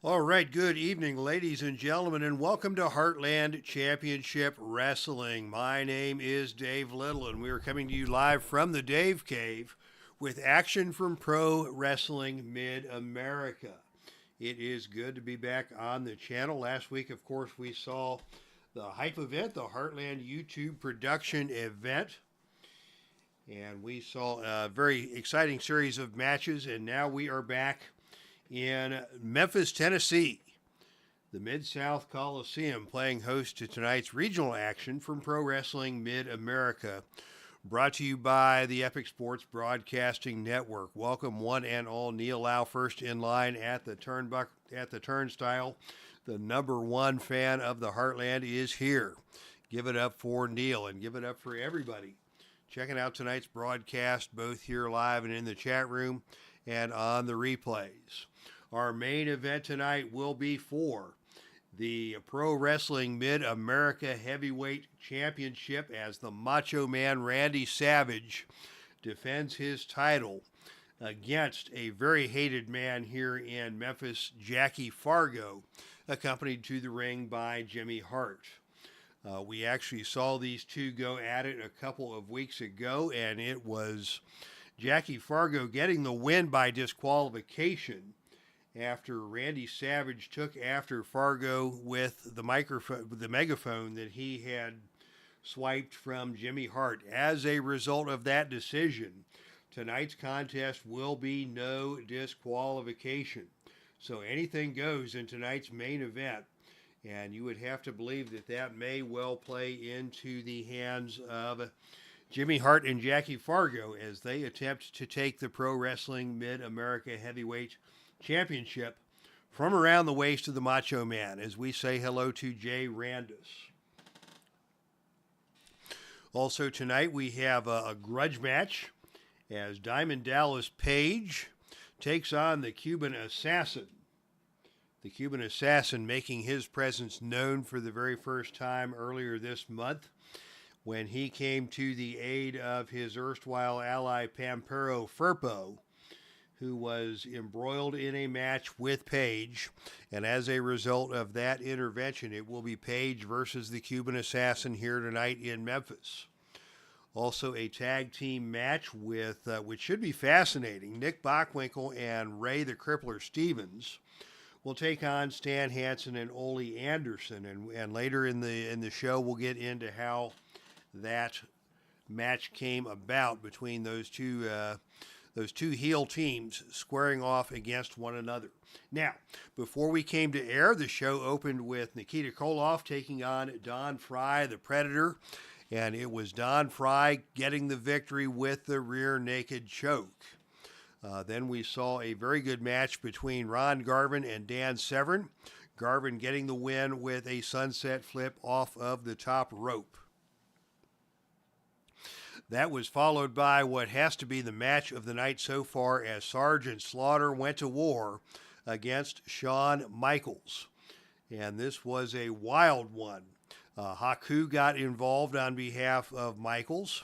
All right, good evening, ladies and gentlemen, and welcome to Heartland Championship Wrestling. My name is Dave Little, and we are coming to you live from the Dave Cave with action from Pro Wrestling Mid-America. It is good to be back on the channel. Last week, of course, we saw the hype event, the Heartland YouTube production event, and we saw a very exciting series of matches, and now we are back in Memphis, Tennessee, the Mid-South Coliseum, playing host to tonight's regional action from Pro Wrestling Mid-America, brought to you by the Epic Sports Broadcasting Network. Welcome one and all. Neil Lau first in line at the turnstile. The number one fan of the Heartland is here. Give it up for Neil and give it up for everybody checking out tonight's broadcast, both here live and in the chat room and on the replays. Our main event tonight will be for the Pro Wrestling Mid-America Heavyweight Championship as the Macho Man Randy Savage defends his title against a very hated man here in Memphis, Jackie Fargo, accompanied to the ring by Jimmy Hart. We actually saw these two go at it a couple of weeks ago, and it was Jackie Fargo getting the win by disqualification after Randy Savage took after Fargo with the megaphone that he had swiped from Jimmy Hart. As a result of that decision, tonight's contest will be no disqualification. So anything goes in tonight's main event, and you would have to believe that that may well play into the hands of Jimmy Hart and Jackie Fargo as they attempt to take the Pro Wrestling Mid-America Heavyweight Championship from around the waist of the Macho Man, as we say hello to Jay Randus. Also tonight we have a grudge match as Diamond Dallas Page takes on the Cuban Assassin. The Cuban Assassin making his presence known for the very first time earlier this month when he came to the aid of his erstwhile ally Pampero Firpo, who was embroiled in a match with Page, and as a result of that intervention, it will be Page versus the Cuban Assassin here tonight in Memphis. Also a tag team match with which should be fascinating. Nick Bockwinkel and Ray the Crippler Stevens will take on Stan Hansen and Ole Anderson, and later in the show we'll get into how that match came about between those two heel teams squaring off against one another. Now, before we came to air, the show opened with Nikita Koloff taking on Don Fry, the Predator, and it was Don Fry getting the victory with the rear naked choke. Then we saw a very good match between Ron Garvin and Dan Severn. Garvin getting the win with a sunset flip off of the top rope. That was followed by what has to be the match of the night so far, as Sergeant Slaughter went to war against Shawn Michaels. And this was a wild one. Haku got involved on behalf of Michaels.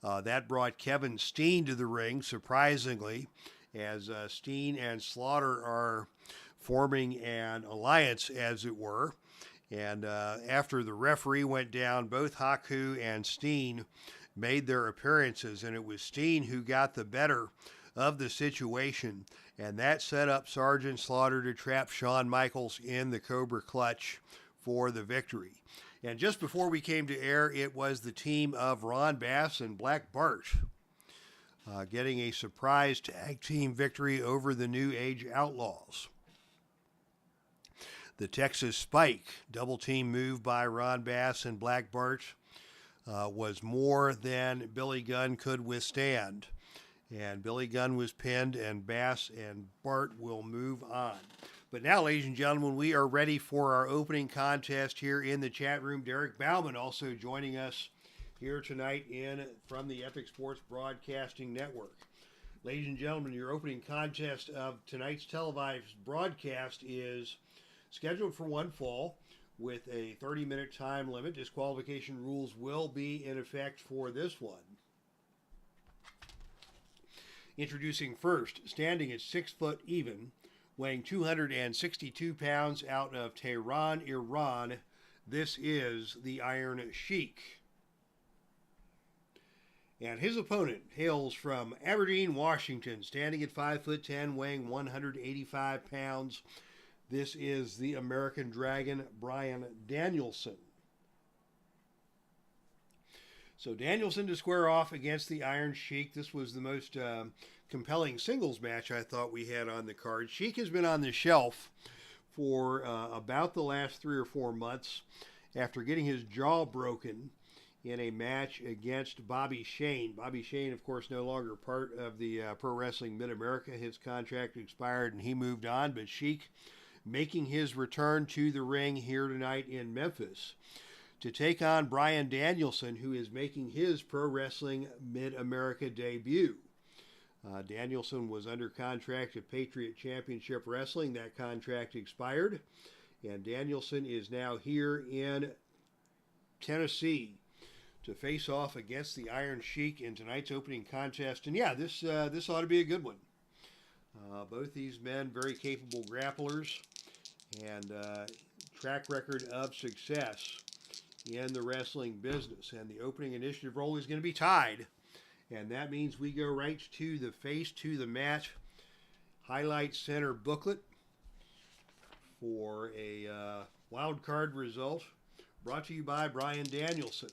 That brought Kevin Steen to the ring, surprisingly, as Steen and Slaughter are forming an alliance, as it were. And after the referee went down, both Haku and Steen made their appearances, and it was Steen who got the better of the situation, and that set up Sergeant Slaughter to trap Shawn Michaels in the Cobra Clutch for the victory. And just before we came to air, it was the team of Ron Bass and Black Bart getting a surprise tag team victory over the New Age Outlaws. The Texas Spike double team move by Ron Bass and Black Bart was more than Billy Gunn could withstand. And Billy Gunn was pinned, and Bass and Bart will move on. But now, ladies and gentlemen, we are ready for our opening contest here in the chat room. Derek Bauman also joining us here tonight from the Epic Sports Broadcasting Network. Ladies and gentlemen, your opening contest of tonight's televised broadcast is scheduled for one fall with a 30-minute time limit. Disqualification rules will be in effect for this one. Introducing first, standing at 6 foot even, weighing 262 pounds out of Tehran, Iran. This is the Iron Sheik. And his opponent hails from Aberdeen, Washington, standing at 5'10", weighing 185 pounds. This is the American Dragon, BRYAN Danielson. So Danielson to square off against the Iron Sheik. This was the most compelling singles match I thought we had on the card. Sheik has been on the shelf for about the last 3 or 4 months after getting his jaw broken in a match against Bobby Shane. Bobby Shane, of course, no longer part of the Pro Wrestling Mid-America. His contract expired and he moved on, but Sheik making his return to the ring here tonight in Memphis to take on BRYAN Danielson, who is making his Pro Wrestling Mid-America debut. Danielson was under contract at Patriot Championship Wrestling. That contract expired, and Danielson is now here in Tennessee to face off against the Iron Sheik in tonight's opening contest. And yeah, this ought to be a good one. Both these men very capable grapplers and track record of success in the wrestling business. And the opening initiative role is going to be tied. And that means we go right to the face to the match highlight center booklet for a wild card result brought to you by BRYAN Danielson.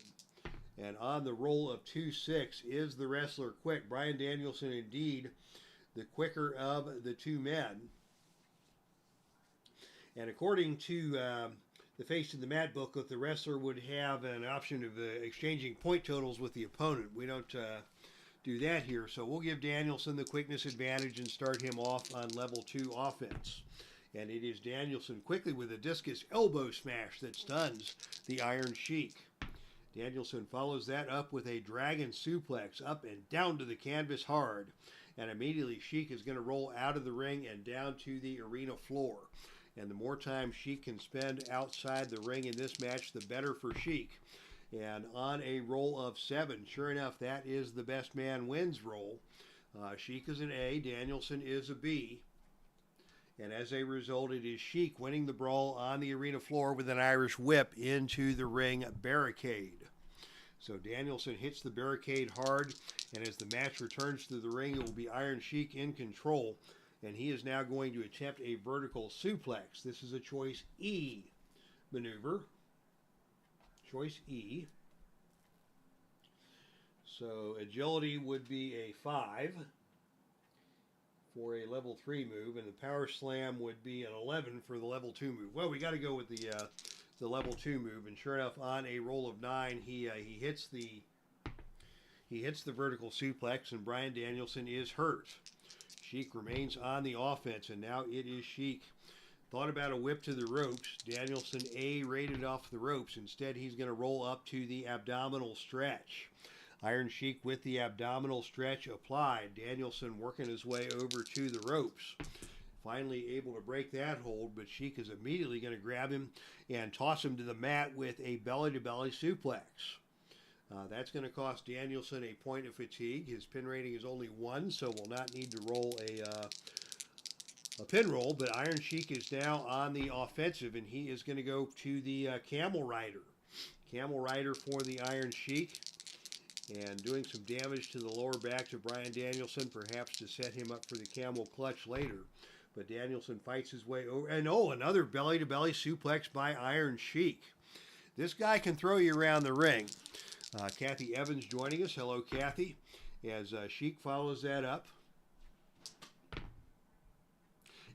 And on the roll of 2-6 is the wrestler Quick. BRYAN Danielson, indeed, the quicker of the two men. And according to the face to the mat booklet, the wrestler would have an option of exchanging point totals with the opponent. We don't do that here, so we'll give Danielson the quickness advantage and start him off on level 2 offense. And it is Danielson quickly with a discus elbow smash that stuns the Iron Sheik. Danielson follows that up with a dragon suplex up and down to the canvas hard. And immediately Sheik is going to roll out of the ring and down to the arena floor. And the more time Sheik can spend outside the ring in this match, the better for Sheik. And on a roll of 7, sure enough, that is the best man wins roll. Sheik is an A, Danielson is a B. And as a result, it is Sheik winning the brawl on the arena floor with an Irish whip into the ring barricade. So Danielson hits the barricade hard, and as the match returns to the ring, it will be Iron Sheik in control. And he is now going to attempt a vertical suplex. This is a choice E maneuver. Choice E. So agility would be a 5 for a level 3 move, and the power slam would be an 11 for the level 2 move. Well, we got to go with the level 2 move, and sure enough, on a roll of 9, he hits the vertical suplex, and BRYAN Danielson is hurt. Sheik remains on the offense, and now it is Sheik. Thought about a whip to the ropes. Danielson A-rated off the ropes. Instead, he's going to roll up to the abdominal stretch. Iron Sheik with the abdominal stretch applied. Danielson working his way over to the ropes. Finally able to break that hold, but Sheik is immediately going to grab him and toss him to the mat with a belly-to-belly suplex. That's going to cost Danielson a point of fatigue. His pin rating is only 1, so will not need to roll a pin roll, but Iron Sheik is now on the offensive, and he is going to go to the Camel Rider. Camel Rider for the Iron Sheik, and doing some damage to the lower back to BRYAN Danielson, perhaps to set him up for the Camel Clutch later. But Danielson fights his way over, and another belly-to-belly suplex by Iron Sheik. This guy can throw you around the ring. Kathy Evans joining us. Hello, Kathy. As Sheik follows that up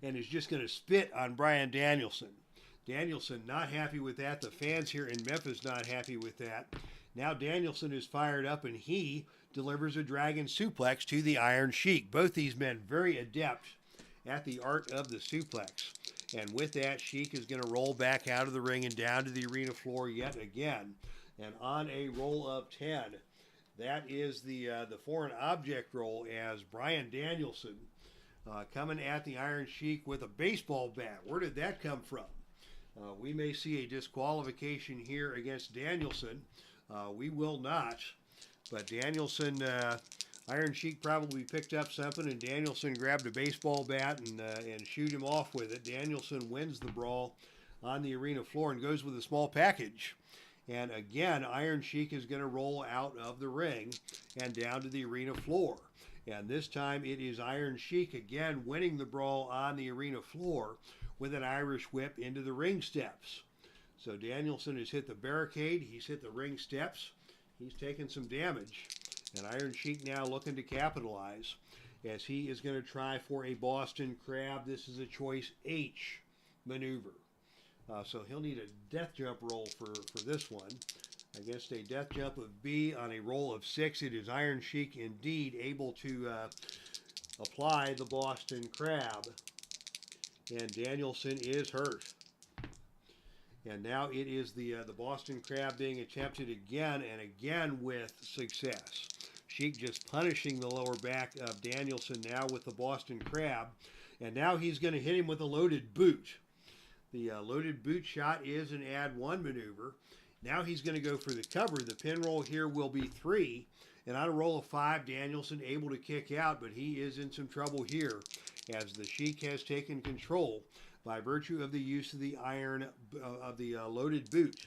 and is just going to spit on BRYAN Danielson. Danielson not happy with that. The fans here in Memphis not happy with that. Now Danielson is fired up, and he delivers a dragon suplex to the Iron Sheik. Both these men very adept at the art of the suplex. And with that, Sheik is going to roll back out of the ring and down to the arena floor yet again. And on a roll of 10, that is the foreign object roll, as BRYAN Danielson coming at the Iron Sheik with a baseball bat. Where did that come from? We may see a disqualification here against Danielson. We will not. But Danielson Iron Sheik probably picked up something, and Danielson grabbed a baseball bat and shoot him off with it. Danielson wins the brawl on the arena floor and goes with a small package. And again, Iron Sheik is going to roll out of the ring and down to the arena floor. And this time it is Iron Sheik again winning the brawl on the arena floor with an Irish whip into the ring steps. So Danielson has hit the barricade, he's hit the ring steps, he's taken some damage. And Iron Sheik now looking to capitalize as he is going to try for a Boston Crab. This is a choice H maneuver. So he'll need a death jump roll for this one. Against a death jump of B on a roll of 6, it is Iron Sheik indeed able to apply the Boston Crab. And Danielson is hurt. And now it is the Boston Crab being attempted again and again with success. Sheik just punishing the lower back of Danielson now with the Boston Crab. And now he's going to hit him with a loaded boot. The loaded boot shot is an add 1 maneuver. Now he's going to go for the cover. The pin roll here will be 3. And on a roll of 5, Danielson able to kick out, but he is in some trouble here as the Sheik has taken control by virtue of the use of the loaded boot.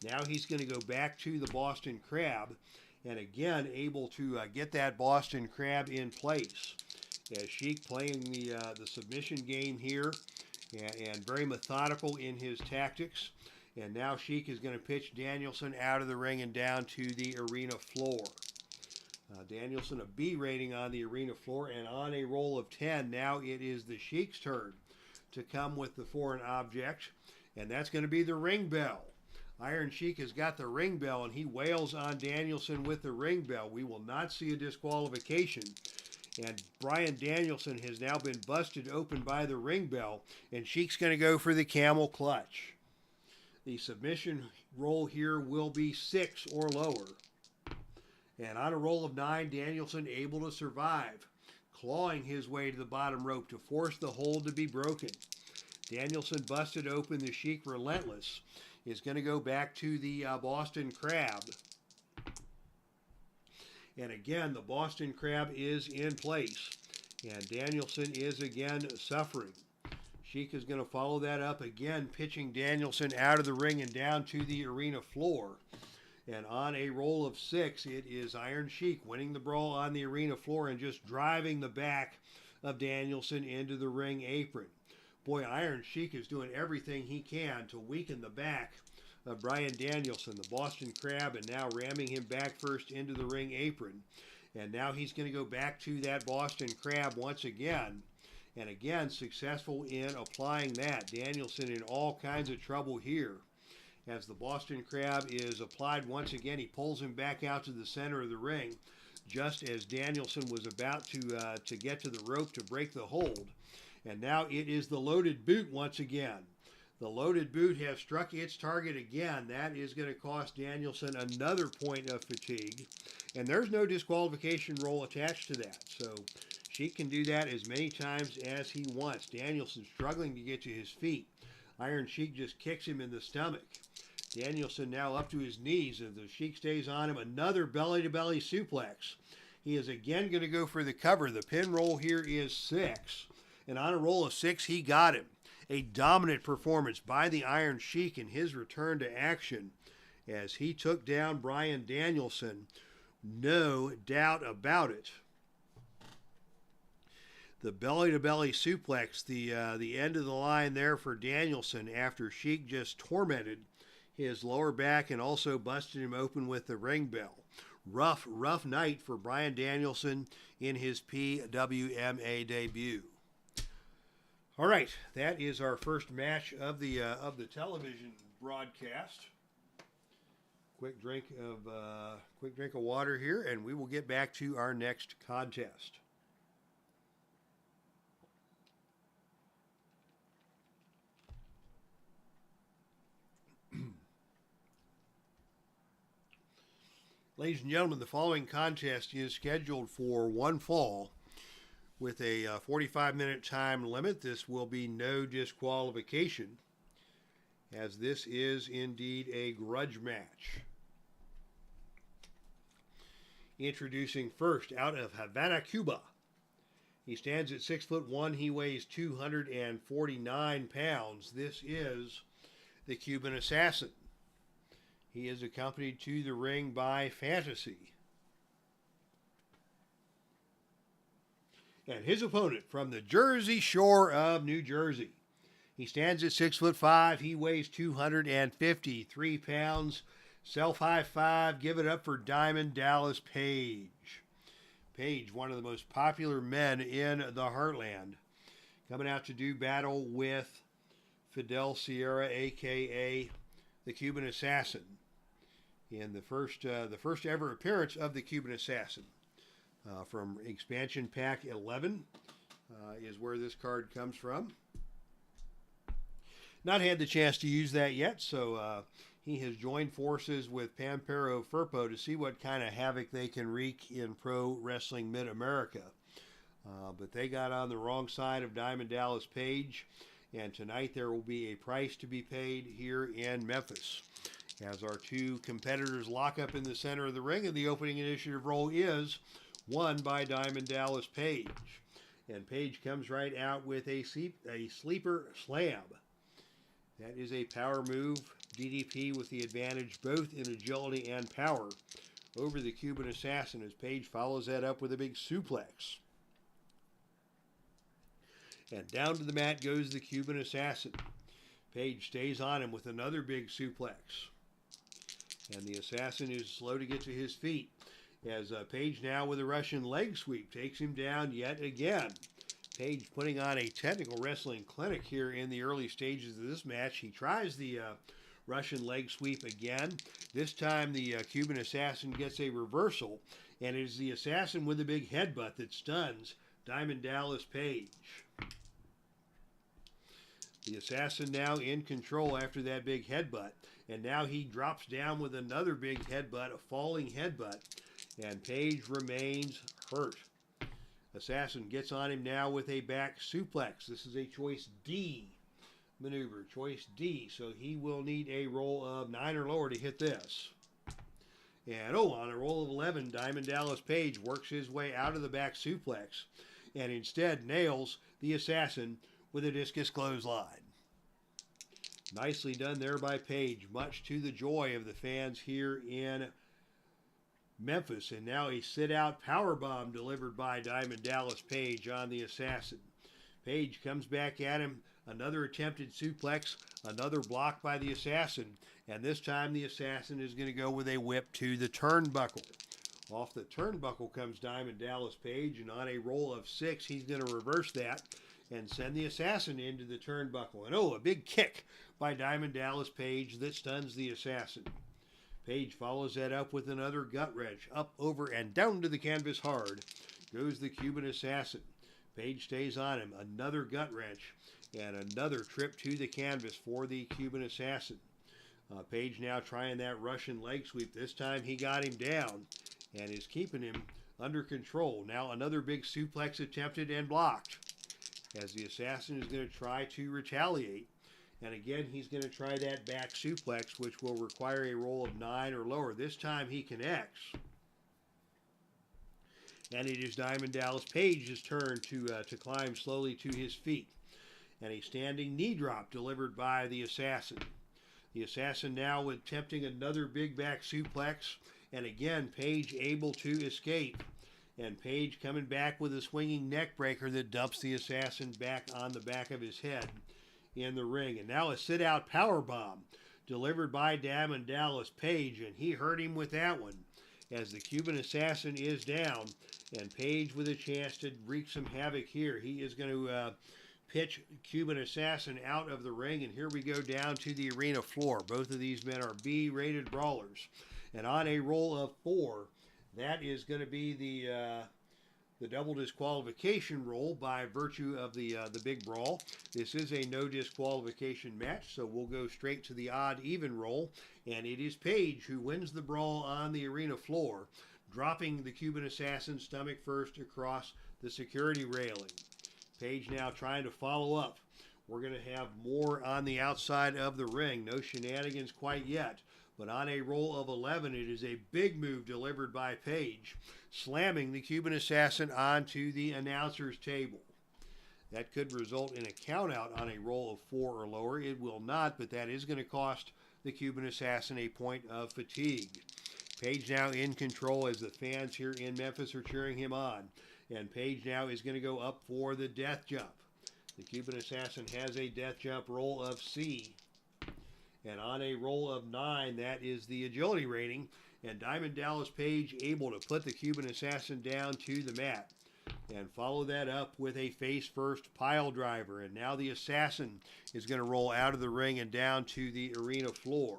Now he's going to go back to the Boston Crab and again able to get that Boston Crab in place. As Sheik playing the submission game here and very methodical in his tactics. And now Sheik is going to pitch Danielson out of the ring and down to the arena floor. Danielson a B rating on the arena floor, and on a roll of 10, now it is the Sheik's turn to come with the foreign object, and that's going to be the ring bell. Iron Sheik has got the ring bell, and he wails on Danielson with the ring bell. We will not see a disqualification. And Bryan Danielson has now been busted open by the ring bell, and Sheik's going to go for the camel clutch. The submission roll here will be 6 or lower. And on a roll of 9, Danielson able to survive, clawing his way to the bottom rope to force the hold to be broken. Danielson busted open. The Sheik relentless is going to go back to the Boston Crab. And again, the Boston Crab is in place. And Danielson is again suffering. Sheik is going to follow that up again, pitching Danielson out of the ring and down to the arena floor. And on a roll of 6, it is Iron Sheik winning the brawl on the arena floor and just driving the back of Danielson into the ring apron. Boy, Iron Sheik is doing everything he can to weaken the back of Bryan Danielson, the Boston Crab, and now ramming him back first into the ring apron. And now he's going to go back to that Boston Crab once again. And again, successful in applying that. Danielson in all kinds of trouble here. As the Boston Crab is applied once again, he pulls him back out to the center of the ring, just as Danielson was about to get to the rope to break the hold. And now it is the loaded boot once again. The loaded boot has struck its target again. That is going to cost Danielson another point of fatigue. And there's no disqualification roll attached to that. So Sheik can do that as many times as he wants. Danielson struggling to get to his feet. Iron Sheik just kicks him in the stomach. Danielson now up to his knees as the Sheik stays on him. Another belly-to-belly suplex. He is again going to go for the cover. The pin roll here is 6. And on a roll of 6, he got him. A dominant performance by the Iron Sheik in his return to action as he took down Bryan Danielson. No doubt about it. The belly-to-belly suplex, the end of the line there for Danielson after Sheik just tormented his lower back and also busted him open with the ring bell. Rough night for Bryan Danielson in his PWMA debut. All right, that is our first match of the television broadcast. Quick drink of water here, and we will get back to our next contest. Ladies and gentlemen, the following contest is scheduled for one fall with a 45-minute time limit. This will be no disqualification, as this is indeed a grudge match. Introducing first out of Havana, Cuba. He stands at 6'1". He weighs 249 pounds. This is the Cuban Assassin. He is accompanied to the ring by Fantasy. And his opponent from the Jersey Shore of New Jersey. He stands at 6'5". He weighs 253 pounds. Self high five. Give it up for Diamond Dallas Page. Page, one of the most popular men in the Heartland, coming out to do battle with Fidel Sierra, a.k.a. the Cuban Assassin, in the first ever appearance of the Cuban Assassin. From Expansion Pack 11 is where this card comes from. Not had the chance to use that yet, so he has joined forces with Pampero Firpo to see what kind of havoc they can wreak in Pro Wrestling Mid-America. But they got on the wrong side of Diamond Dallas Page, and tonight there will be a price to be paid here in Memphis, as our two competitors lock up in the center of the ring, and the opening initiative roll is won by Diamond Dallas Page. And Page comes right out with a sleeper slam. That is a power move. DDP with the advantage both in agility and power over the Cuban Assassin, as Page follows that up with a big suplex. And down to the mat goes the Cuban Assassin. Page stays on him with another big suplex. And the Assassin is slow to get to his feet, as Page now with a Russian leg sweep takes him down yet again. Page putting on a technical wrestling clinic here in the early stages of this match. He tries the Russian leg sweep again. This time the Cuban Assassin gets a reversal, and it is the Assassin with a big headbutt that stuns Diamond Dallas Page. The Assassin now in control after that big headbutt, and now he drops down with another big headbutt, a falling headbutt, and Page remains hurt. Assassin gets on him now with a back suplex. This is a choice D maneuver, choice D, so he will need a roll of 9 or lower to hit this. And on a roll of 11, Diamond Dallas Page works his way out of the back suplex and instead nails the Assassin with a discus clothesline. Nicely done there by Page, much to the joy of the fans here in Memphis. And now a sit-out powerbomb delivered by Diamond Dallas Page on the Assassin. Page comes back at him, another attempted suplex, another block by the Assassin, and this time the Assassin is going to go with a whip to the turnbuckle. Off the turnbuckle comes Diamond Dallas Page, and on a roll of 6, he's going to reverse that and send the Assassin into the turnbuckle. And a big kick by Diamond Dallas Page that stuns the Assassin. Page follows that up with another gut wrench. Up, over, and down to the canvas hard goes the Cuban Assassin. Page stays on him. Another gut wrench and another trip to the canvas for the Cuban Assassin. Page now trying that Russian leg sweep. This time he got him down and is keeping him under control. Now another big suplex attempted and blocked, as the Assassin is going to try to retaliate. And again, he's going to try that back suplex, which will require a roll of 9 or lower. This time he connects. And it is Diamond Dallas Page's turn to climb slowly to his feet. And a standing knee drop delivered by the Assassin. The Assassin now attempting another big back suplex. And again, Page able to escape. And Page coming back with a swinging neck breaker that dumps the Assassin back on the back of his head in the ring. And now a sit-out powerbomb delivered by Diamond Dallas Page, and he hurt him with that one, as the Cuban Assassin is down, and Page with a chance to wreak some havoc here. He is going to pitch Cuban Assassin out of the ring, and here we go down to the arena floor. Both of these men are B-rated brawlers, and on a roll of 4, that is going to be the double disqualification roll by virtue of the big brawl. This is a no disqualification match, so we'll go straight to the odd even roll, and it is Page who wins the brawl on the arena floor, dropping the Cuban Assassin stomach first across the security railing. Page now trying to follow up. We're going to have more on the outside of the ring. No shenanigans quite yet, But on a roll of 11, it is a big move delivered by Page, slamming the Cuban Assassin onto the announcer's table. That could result in a countout on a roll of 4 or lower. It will not, but that is going to cost the Cuban Assassin a point of fatigue. Page now in control as the fans here in Memphis are cheering him on. And Page now is going to go up for the death jump. The Cuban Assassin has a death jump roll of C. And on a roll of 9, that is the agility rating. And Diamond Dallas Page able to put the Cuban Assassin down to the mat. And follow that up with a face-first pile driver. And now the Assassin is going to roll out of the ring and down to the arena floor.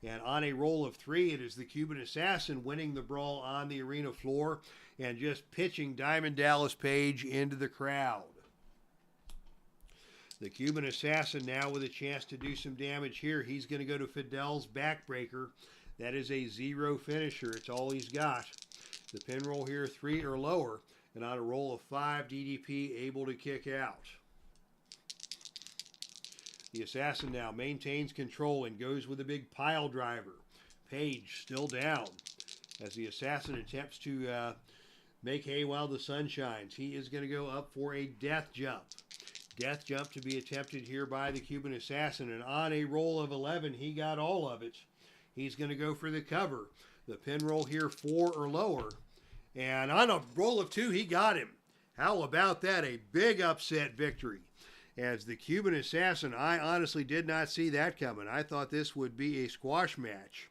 And on a roll of 3, it is the Cuban Assassin winning the brawl on the arena floor and just pitching Diamond Dallas Page into the crowd. The Cuban Assassin now with a chance to do some damage here. He's going to go to Fidel's backbreaker. That is a 0 finisher. It's all he's got. The pin roll here, 3 or lower. And on a roll of 5, DDP able to kick out. The Assassin now maintains control and goes with a big pile driver. Page still down as the Assassin attempts to make hay while the sun shines. He is going to go up for a death jump. Death jump to be attempted here by the Cuban Assassin. And on a roll of 11, he got all of it. He's going to go for the cover. The pin roll here, 4 or lower. And on a roll of 2, he got him. How about that? A big upset victory. As the Cuban Assassin, I honestly did not see that coming. I thought this would be a squash match.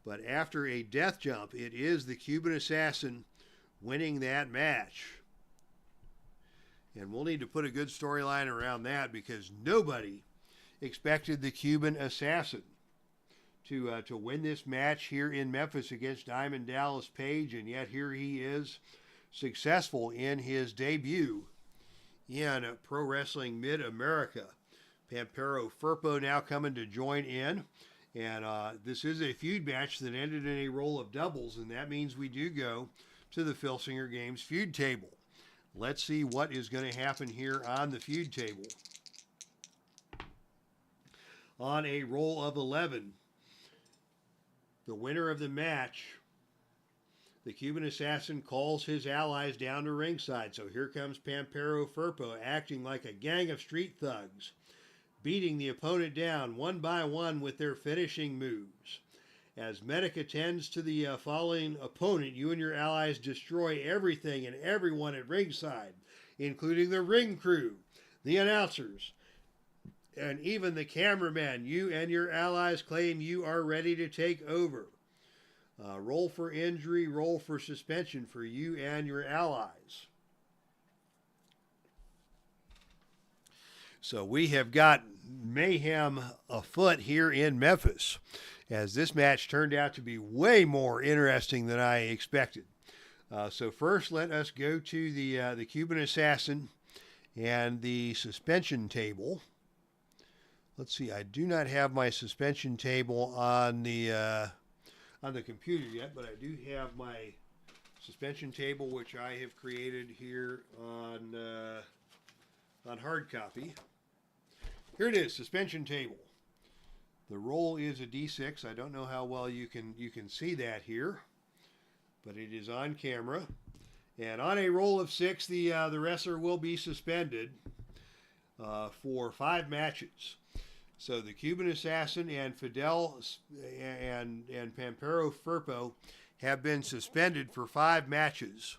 But after a death jump, it is the Cuban Assassin winning that match. And we'll need to put a good storyline around that because nobody expected the Cuban Assassin to win this match here in Memphis against Diamond Dallas Page, and yet here he is, successful in his debut in Pro Wrestling Mid-America. Pampero Firpo now coming to join in, and this is a feud match that ended in a roll of doubles, and that means we do go to the Filsinger Games feud table. Let's see what is going to happen here on the feud table. On a roll of 11, the winner of the match, the Cuban Assassin, calls his allies down to ringside. So here comes Pampero Firpo acting like a gang of street thugs, beating the opponent down one by one with their finishing moves. As Medic attends to the falling opponent, you and your allies destroy everything and everyone at ringside, including the ring crew, the announcers, and even the cameraman. You and your allies claim you are ready to take over. Roll for injury, roll for suspension for you and your allies. So we have got mayhem afoot here in Memphis, as this match turned out to be way more interesting than I expected. So first, let us go to the Cuban Assassin and the suspension table. Let's see, I do not have my suspension table on the computer yet, but I do have my suspension table, which I have created here on hard copy. Here it is, suspension table. The roll is a D6. I don't know how well you can see that here, but it is on camera. And on a roll of 6, the wrestler will be suspended for 5 matches. So the Cuban Assassin and Fidel and Pampero Firpo have been suspended for 5 matches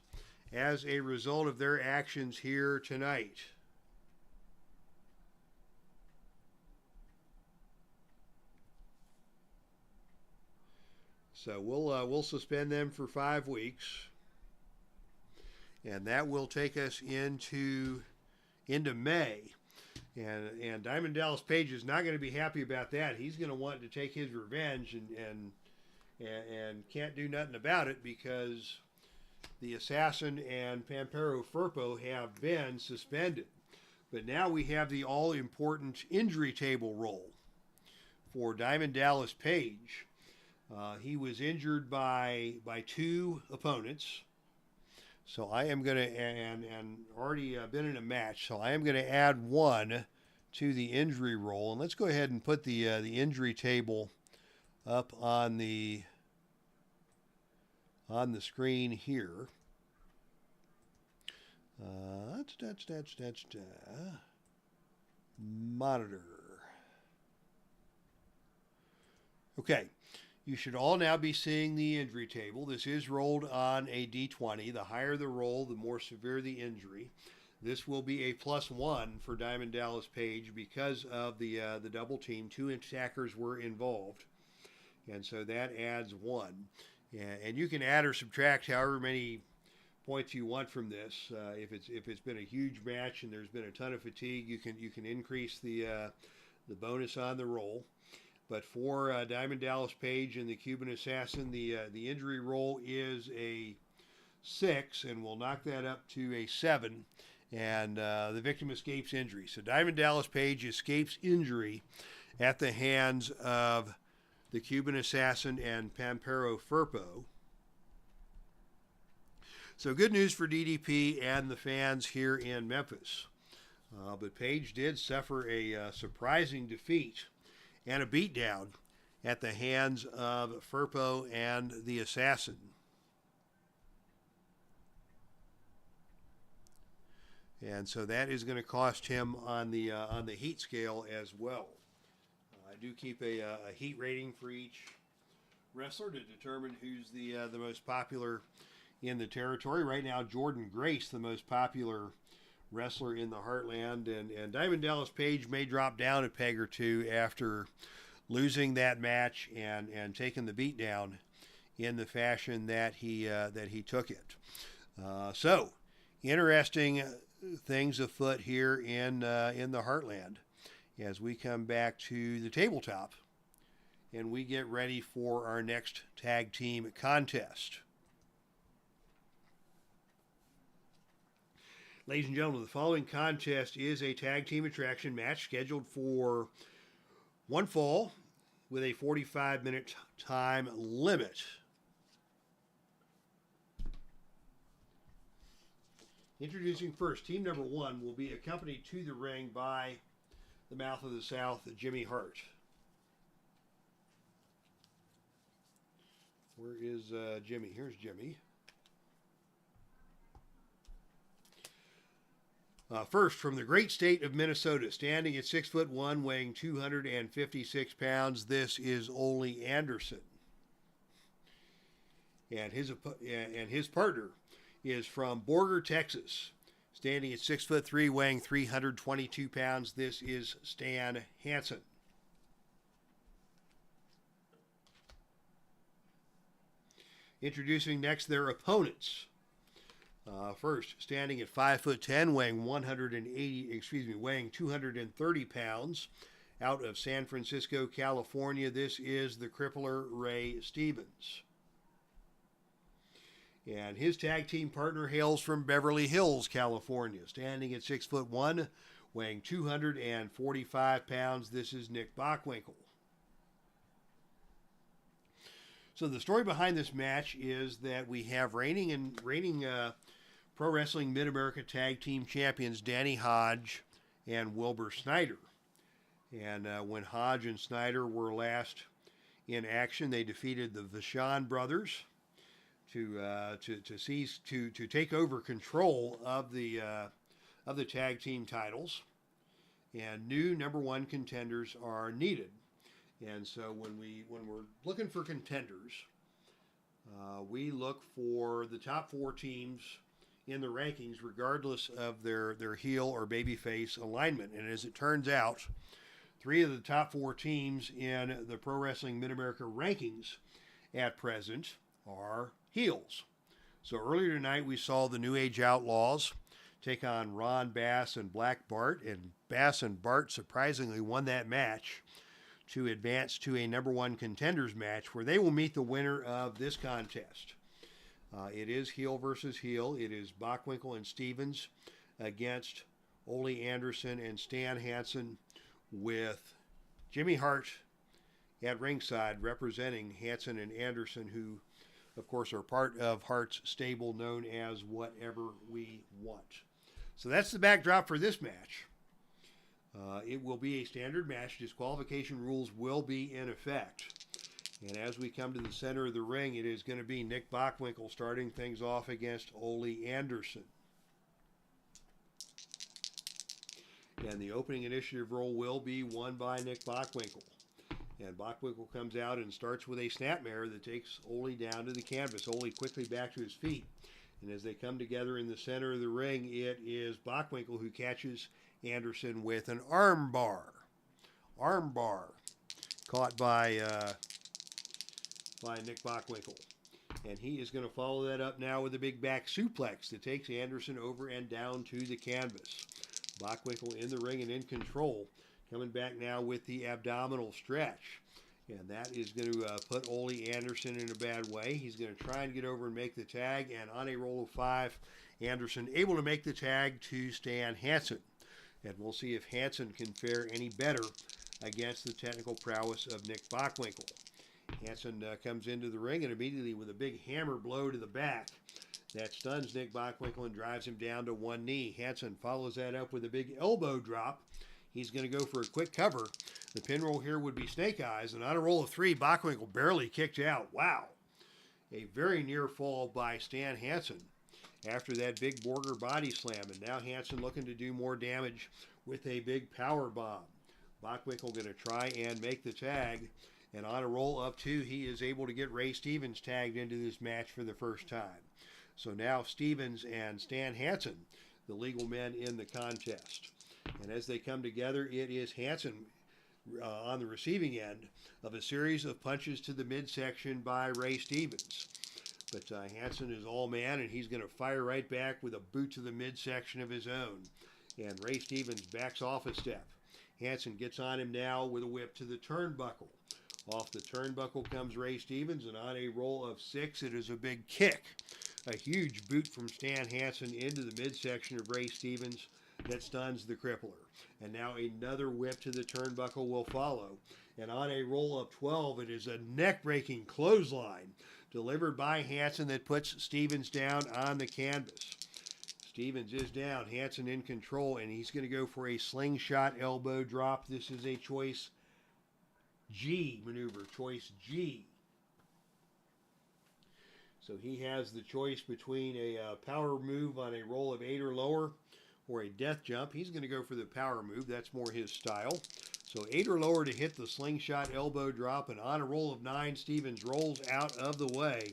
as a result of their actions here tonight. So we'll suspend them for 5 weeks, and that will take us into May. And Diamond Dallas Page is not going to be happy about that. He's going to want to take his revenge and can't do nothing about it because the Assassin and Pampero Firpo have been suspended. But now we have the all-important injury table roll for Diamond Dallas Page. He was injured by 2 opponents. So I am going to, and already been in a match, so I am going to add 1 to the injury roll. And let's go ahead and put the injury table up on the screen here. Monitor. Okay, you should all now be seeing the injury table. This is rolled on a D20. The higher the roll, the more severe the injury. This will be a +1 for Diamond Dallas Page because of the double team. 2 attackers were involved, and so that adds 1. And you can add or subtract however many points you want from this. If it's been a huge match and there's been a ton of fatigue, you can increase the bonus on the roll. But for Diamond Dallas Page and the Cuban Assassin, the injury roll is a 6, and we'll knock that up to a 7. And the victim escapes injury. So Diamond Dallas Page escapes injury at the hands of the Cuban Assassin and Pampero Firpo. So good news for DDP and the fans here in Memphis. But Page did suffer a surprising defeat and a beatdown at the hands of Firpo and the Assassin. And so that is going to cost him on the heat scale as well. I do keep a heat rating for each wrestler to determine who's the most popular in the territory. Right now, Jordan Grace, the most popular wrestler in the Heartland, and Diamond Dallas Page may drop down a peg or two after losing that match and taking the beat down in the fashion that he took it. So interesting things afoot here in the Heartland as we come back to the tabletop and we get ready for our next tag team contest. Ladies and gentlemen, the following contest is a tag team attraction match scheduled for one fall with a 45-minute time limit. Introducing first, team number 1 will be accompanied to the ring by the Mouth of the South, Jimmy Hart. Where is Jimmy? Here's Jimmy. First, from the great state of Minnesota, standing at 6'1", weighing 256 pounds, this is Ole Anderson. And his partner is from Borger, Texas, standing at 6'3", weighing 322 pounds. This is Stan Hansen. Introducing next their opponents. First, standing at 5'10", weighing 230 pounds, out of San Francisco, California. This is the Crippler Ray Stevens. And his tag team partner hails from Beverly Hills, California, standing at 6'1", weighing 245 pounds. This is Nick Bockwinkel. So the story behind this match is that we have reigning Pro Wrestling Mid-America Tag Team Champions Danny Hodge and Wilbur Snyder. And when Hodge and Snyder were last in action, they defeated the Vachon brothers to take over control of the tag team titles. And new number 1 contenders are needed. And so when we're looking for contenders, we look for the top 4 teams in the rankings, regardless of their heel or babyface alignment. And as it turns out, 3 of the top 4 teams in the Pro Wrestling Mid-America rankings at present are heels. So earlier tonight we saw the New Age Outlaws take on Ron Bass and Black Bart, and Bass and Bart surprisingly won that match to advance to a number 1 contenders match where they will meet the winner of this contest. It is heel versus heel. It is Bockwinkel and Stevens against Ole Anderson and Stan Hansen, with Jimmy Hart at ringside representing Hansen and Anderson, who of course are part of Hart's stable known as Whatever We Want. So that's the backdrop for this match. It will be a standard match. Disqualification rules will be in effect. And as we come to the center of the ring, it is going to be Nick Bockwinkel starting things off against Ole Anderson. And the opening initiative roll will be won by Nick Bockwinkel. And Bockwinkel comes out and starts with a snapmare that takes Ole down to the canvas. Ole quickly back to his feet. And as they come together in the center of the ring, it is Bockwinkel who catches Anderson with an arm bar. Arm bar. Caught by Nick Bockwinkel. And he is going to follow that up now with a big back suplex that takes Anderson over and down to the canvas. Bockwinkel in the ring and in control. Coming back now with the abdominal stretch. And that is going to put Ole Anderson in a bad way. He's going to try and get over and make the tag. And on a roll of 5, Anderson able to make the tag to Stan Hansen. And we'll see if Hansen can fare any better against the technical prowess of Nick Bockwinkel. Hansen comes into the ring and immediately with a big hammer blow to the back. That stuns Nick Bockwinkel and drives him down to one knee. Hansen follows that up with a big elbow drop. He's going to go for a quick cover. The pinroll here would be Snake Eyes, and on a roll of 3, Bockwinkel barely kicked out. Wow. A very near fall by Stan Hansen after that big Borger body slam, and now Hansen looking to do more damage with a big power bomb. Bockwinkel going to try and make the tag, and on a roll of 2, he is able to get Ray Stevens tagged into this match for the first time. So now Stevens and Stan Hansen, the legal men in the contest. And as they come together, it is Hansen on the receiving end of a series of punches to the midsection by Ray Stevens. But Hansen is all man, and he's going to fire right back with a boot to the midsection of his own. And Ray Stevens backs off a step. Hansen gets on him now with a whip to the turnbuckle. Off the turnbuckle comes Ray Stevens, and on a roll of 6, it is a big kick. A huge boot from Stan Hansen into the midsection of Ray Stevens that stuns the Crippler. And now another whip to the turnbuckle will follow. And on a roll of 12, it is a neck-breaking clothesline delivered by Hansen that puts Stevens down on the canvas. Stevens is down, Hansen in control, and he's going to go for a slingshot elbow drop. This is a choice G maneuver, choice G. So he has the choice between a power move on a roll of 8 or lower or a death jump. He's going to go for the power move. That's more his style. So 8 or lower to hit the slingshot elbow drop, and on a roll of 9, Stevens rolls out of the way,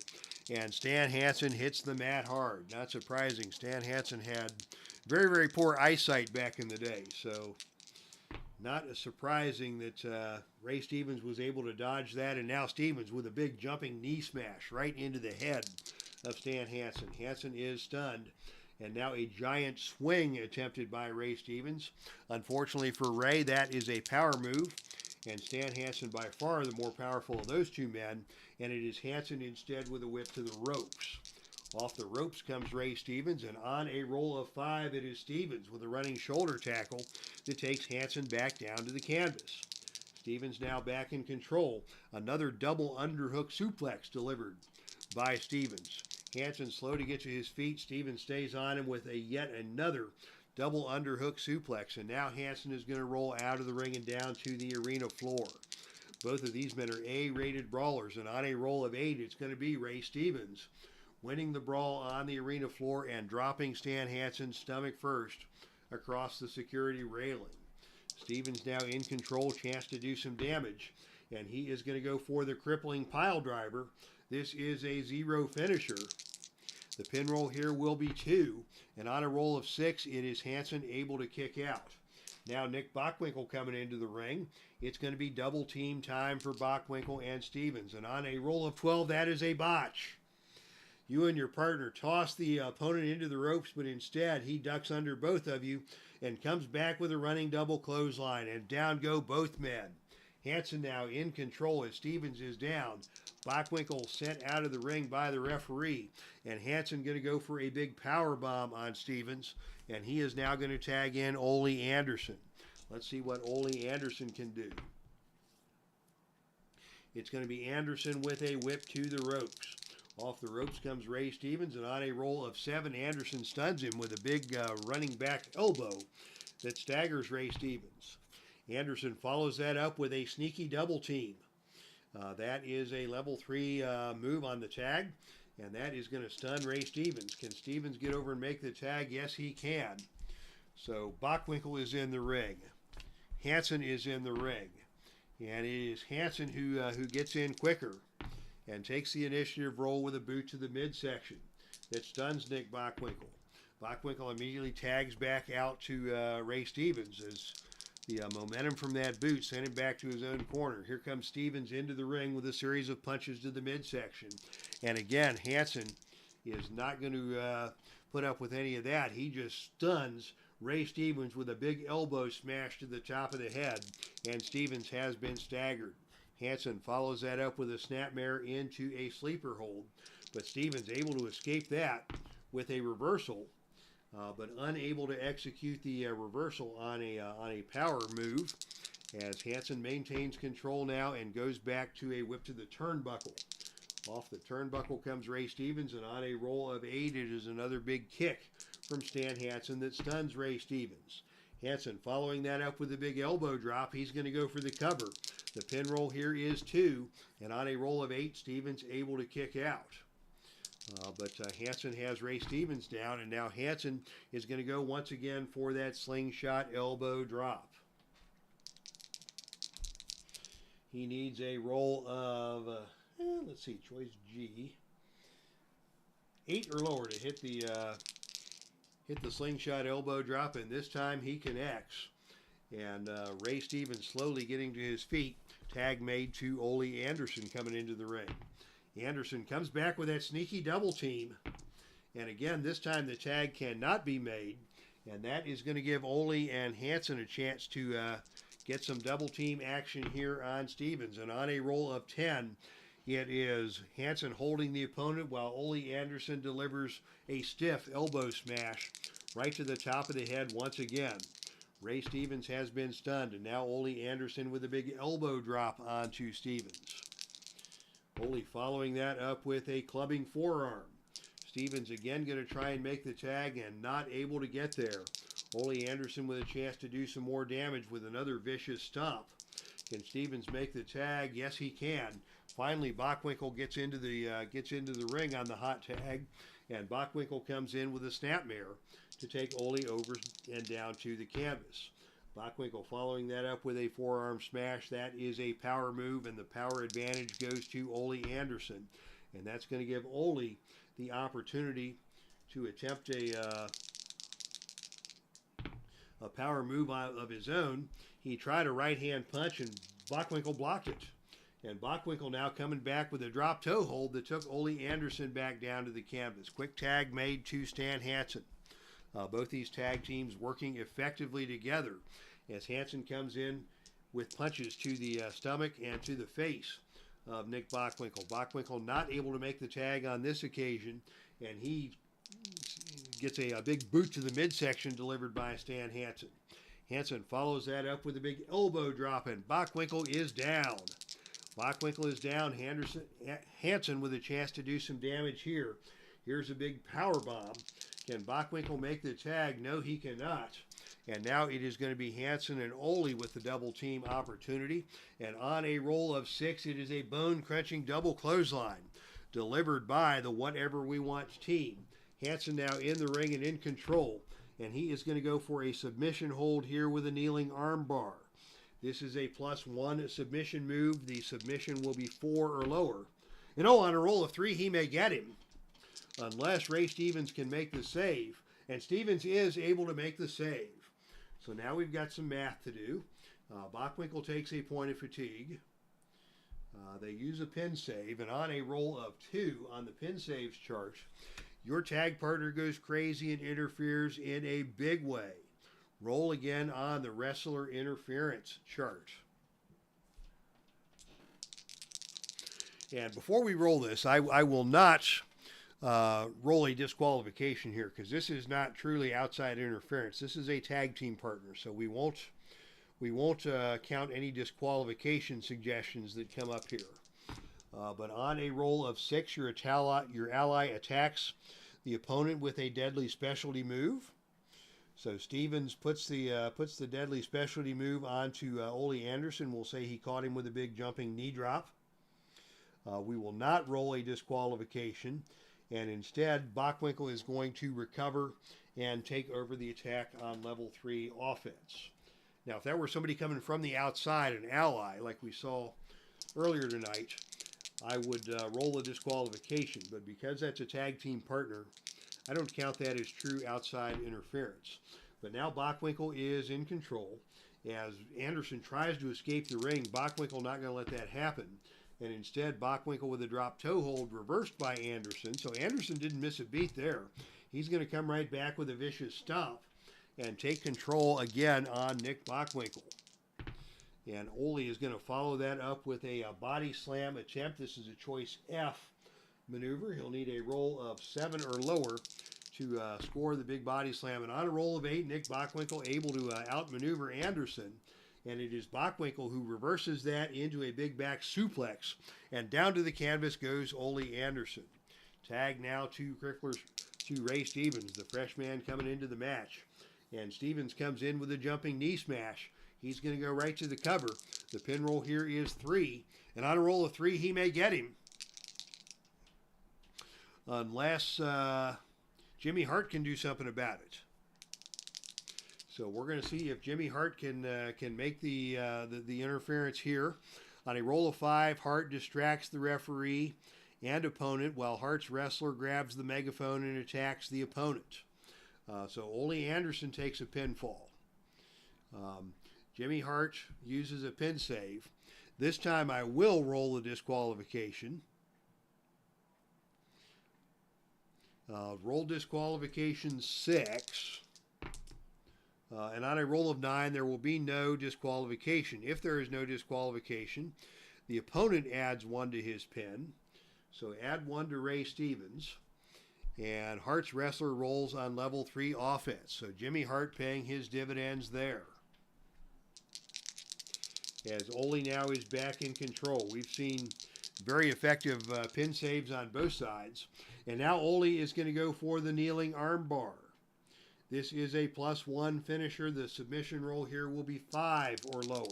and Stan Hansen hits the mat hard. Not surprising. Stan Hansen had very, very poor eyesight back in the day, so not surprising that Ray Stevens was able to dodge that, and now Stevens with a big jumping knee smash right into the head of Stan Hansen. Hansen is stunned, and now a giant swing attempted by Ray Stevens. Unfortunately for Ray, that is a power move, and Stan Hansen by far the more powerful of those two men, and it is Hansen instead with a whip to the ropes. Off the ropes comes Ray Stevens, and on a roll of 5, it is Stevens with a running shoulder tackle that takes Hansen back down to the canvas. Stevens now back in control. Another double underhook suplex delivered by Stevens. Hansen slow to get to his feet. Stevens stays on him with a yet another double underhook suplex, and now Hansen is going to roll out of the ring and down to the arena floor. Both of these men are A-rated brawlers, and on a roll of 8, it's going to be Ray Stevens winning the brawl on the arena floor and dropping Stan Hansen stomach first across the security railing. Stevens now in control, chance to do some damage, and he is going to go for the crippling pile driver. This is a 0 finisher. The pinroll here will be 2, and on a roll of 6, it is Hansen able to kick out. Now Nick Bockwinkel coming into the ring. It's going to be double team time for Bockwinkel and Stevens, and on a roll of 12, that is a botch. You and your partner toss the opponent into the ropes, but instead he ducks under both of you and comes back with a running double clothesline, and down go both men. Hansen now in control as Stevens is down. Bockwinkel sent out of the ring by the referee, and Hansen going to go for a big power bomb on Stevens, and he is now going to tag in Ole Anderson. Let's see what Ole Anderson can do. It's going to be Anderson with a whip to the ropes. Off the ropes comes Ray Stevens, and on a roll of 7, Anderson stuns him with a big running back elbow that staggers Ray Stevens. Anderson follows that up with a sneaky double team. That is a level 3 move on the tag, and that is going to stun Ray Stevens. Can Stevens get over and make the tag? Yes, he can. So Bockwinkel is in the ring. HANSEN is in the ring. And it is HANSEN who gets in quicker and takes the initiative roll with a boot to the midsection that stuns Nick Bockwinkel. Bockwinkel immediately tags back out to Ray Stevens as the momentum from that boot sent him back to his own corner. Here comes Stevens into the ring with a series of punches to the midsection. And again, HANSEN is not going to put up with any of that. He just stuns Ray Stevens with a big elbow smash to the top of the head, and Stevens has been staggered. HANSEN follows that up with a snapmare into a sleeper hold, but Stevens able to escape that with a reversal, but unable to execute the reversal on a power move, as HANSEN maintains control now and goes back to a whip to the turnbuckle. Off the turnbuckle comes Ray Stevens, and on a roll of 8, it is another big kick from Stan HANSEN that stuns Ray Stevens. HANSEN following that up with a big elbow drop. He's going to go for the cover. The pin roll here is 2, and on a roll of 8, Stevens able to kick out. But HANSEN has Ray Stevens down, and now HANSEN is going to go once again for that slingshot elbow drop. He needs a roll of, let's see, choice G, 8 or lower to hit the slingshot elbow drop, and this time he connects. And Ray Stevens slowly getting to his feet. Tag made to Ole Anderson coming into the ring. Anderson comes back with that sneaky double team. And again, this time the tag cannot be made. And that is going to give Ole and HANSEN a chance to get some double team action here on Stevens. And on a roll of 10, it is HANSEN holding the opponent while Ole Anderson delivers a stiff elbow smash right to the top of the head once again. Ray Stevens has been stunned, and now Ole Anderson with a big elbow drop onto Stevens. Ole following that up with a clubbing forearm. Stevens again going to try and make the tag and not able to get there. Ole Anderson with a chance to do some more damage with another vicious stomp. Can Stevens make the tag? Yes, he can. Finally, Bockwinkel gets into the ring on the hot tag, and Bockwinkel comes in with a snapmare to take Ole over and down to the canvas. Bockwinkel following that up with a forearm smash. That is a power move, and the power advantage goes to Ole Anderson. And that's going to give Ole the opportunity to attempt a power move of his own. He tried a right-hand punch, and Bockwinkel blocked it. And Bockwinkel now coming back with a drop toe hold that took Ole Anderson back down to the canvas. Quick tag made to Stan HANSEN. Both these tag teams working effectively together as HANSEN comes in with punches to the stomach and to the face of Nick Bockwinkel. Bockwinkel not able to make the tag on this occasion, and he gets a big boot to the midsection delivered by Stan HANSEN. HANSEN follows that up with a big elbow drop, and Bockwinkel is down. Bockwinkel is down. HANSEN with a chance to do some damage here. Here's a big power bomb. Can Bockwinkel make the tag? No, he cannot. And now it is going to be HANSEN and Ole with the double team opportunity. And on a roll of 6, it is a bone-crunching double clothesline delivered by the Whatever We Want team. HANSEN now in the ring and in control. And he is going to go for a submission hold here with a kneeling arm bar. This is a +1 submission move. The submission will be 4 or lower. And on a roll of 3, he may get him, unless Ray Stevens can make the save. And Stevens is able to make the save. So now we've got some math to do. Bockwinkel takes a point of fatigue. They use a pin save, and on a roll of 2 on the pin saves chart, your tag partner goes crazy and interferes in a big way. Roll again on the wrestler interference chart. And before we roll this, I will not roll a disqualification here, because this is not truly outside interference. This is a tag team partner, so we won't count any disqualification suggestions that come up here. But on a roll of 6, your ally attacks the opponent with a deadly specialty move. So Stevens puts the deadly specialty move onto Ole Anderson. We'll say he caught him with a big jumping knee drop. We will not roll a disqualification, and instead Bockwinkel is going to recover and take over the attack on level 3 offense. Now, if that were somebody coming from the outside, an ally, like we saw earlier tonight, I would roll a disqualification. But because that's a tag team partner, I don't count that as true outside interference. But now Bockwinkel is in control. As Anderson tries to escape the ring, Bockwinkel not going to let that happen. And instead, Bockwinkel with a drop toe hold reversed by Anderson. So Anderson didn't miss a beat there. He's going to come right back with a vicious stomp and take control again on Nick Bockwinkel. And Ole is going to follow that up with a body slam attempt. This is a choice F maneuver. He'll need a roll of 7 or lower to score the big body slam. And on a roll of 8, Nick Bockwinkel able to outmaneuver Anderson. And it is Bockwinkel who reverses that into a big back suplex. And down to the canvas goes Ole Anderson. Tag now to Ray Stevens, the fresh man coming into the match. And Stevens comes in with a jumping knee smash. He's going to go right to the cover. The pin roll here is 3. And on a roll of 3, he may get him. Unless Jimmy Hart can do something about it. So we're going to see if Jimmy Hart can make the interference here. On a roll of 5, Hart distracts the referee and opponent while Hart's wrestler grabs the megaphone and attacks the opponent. So Ole Anderson takes a pinfall. Jimmy Hart uses a pin save. This time I will roll a disqualification. Roll disqualification 6. And on a roll of 9, there will be no disqualification. If there is no disqualification, the opponent adds 1 to his pin. So add 1 to Ray Stevens. And Hart's wrestler rolls on level 3 offense. So Jimmy Hart paying his dividends there. As Ole now is back in control. We've seen very effective pin saves on both sides. And now Ole is going to go for the kneeling armbar. This is a +1 finisher. The submission roll here will be 5 or lower.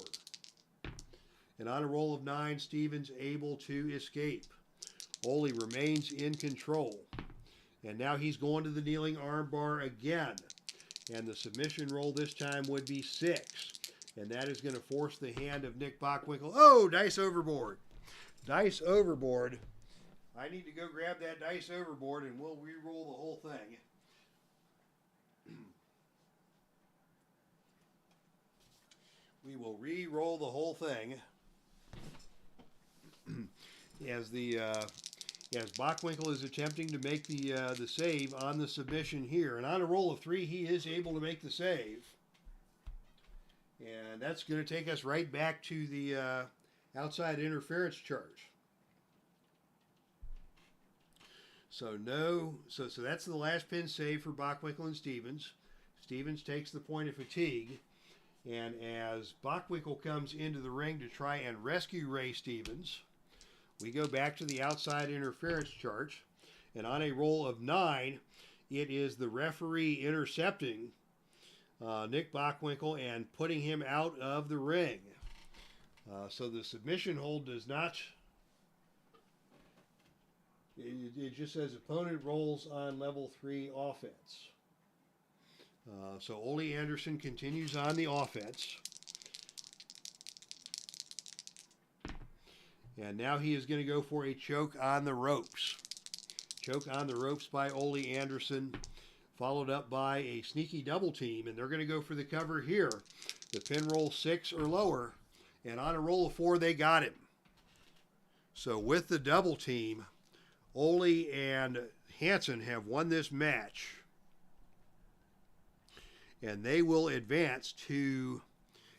And on a roll of 9, Stevens able to escape. Ole remains in control. And now he's going to the kneeling armbar again. And the submission roll this time would be 6. And that is going to force the hand of Nick Bockwinkel. Oh, dice overboard. Dice overboard. I need to go grab that dice overboard and we'll re-roll the whole thing. We will re-roll the whole thing as Bockwinkel is attempting to make the save on the submission here. And on a roll of 3, he is able to make the save. And that's going to take us right back to the outside interference charge. So that's the last pin save for Bockwinkel and Stevens. Stevens takes the point of fatigue. And as Bockwinkel comes into the ring to try and rescue Ray Stevens, we go back to the outside interference charge. And on a roll of 9, it is the referee intercepting Nick Bockwinkel and putting him out of the ring. So the submission hold does not... It just says opponent rolls on level 3 offense. So Ole Anderson continues on the offense. And now he is going to go for a choke on the ropes. Choke on the ropes by Ole Anderson, followed up by a sneaky double team. And they're going to go for the cover here. The pin roll 6 or lower. And on a roll of 4, they got him. So with the double team, Ole and HANSEN have won this match. And they will advance to